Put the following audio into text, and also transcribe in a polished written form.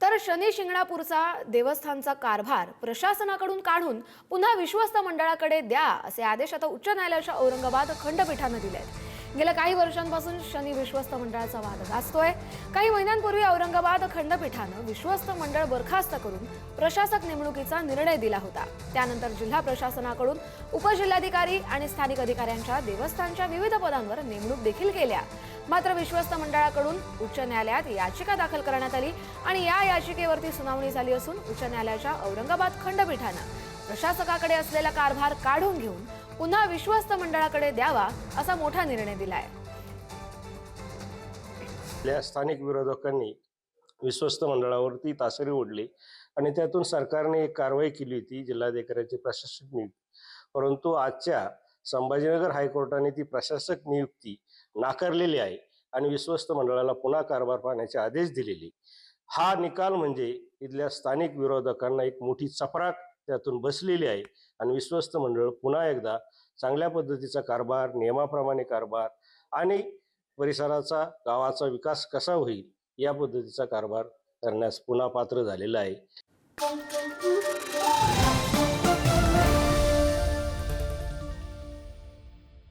तर शनी शिंगणापूरचा देवस्थानचा कारभार प्रशासनाकडून काढून पुन्हा विश्वस्त मंडळाकडे द्या असे आदेश आता उच्च न्यायालयाच्या औरंगाबाद खंडपीठाने दिले आहेत। गेल्या काही वर्षांपासून शनी विश्वस्त मंडळाचा वाद गाजतोय। काही महिन्यांपूर्वी औरंगाबाद खंडपीठाने विश्वस्त मंडळ बरखास्त करून प्रशासक नेमणुकीचा निर्णय दिला होता। त्यानंतर जिल्हा प्रशासनाकडून उपजिल्हाधिकारी आणि स्थानिक अधिकाऱ्यांच्या देवस्थानच्या विविध पदांवर नेमणूक देखील केल्या। मात्र विश्वस्त मंडळाकडून उच्च न्यायालयात याचिका दाखल करण्यात आली आणि या याचिकेवरती सुनावणी झाली असून उच्च न्यायालयाच्या औरंगाबाद खंडपीठाने प्रशासकाकडे असलेला कारभार काढून घेऊन पुन्हा विश्वस्त मंडळाकडे द्यावा असा मोठा निर्णय दिलाय। स्थानिक विरोधकांनी विश्वस्त मंडळावरती तासरी ओढली आणि त्यातून सरकारने एक कारवाई केली होती, जिल्हाधिकाऱ्याची प्रशासक नियुक्ती। परंतु आजच्या संभाजीनगर हायकोर्टाने ती प्रशासक नियुक्ती नाकारलेली आहे आणि विश्वस्त मंडळाला पुन्हा कारभार पाहण्याचे आदेश दिलेले। हा निकाल म्हणजे इथल्या स्थानिक विरोधकांना एक मोठी चपराक त्यातून बसलेली आहे आणि विश्वस्त मंडळ पुन्हा एकदा चांगल्या पद्धतीचा कारभार, नियमाप्रमाणे कारभार आणि परिसराचा, गावाचा विकास कसा होईल या पद्धतीचा कारभार करण्यास पुन्हा पात्र झालेला आहे।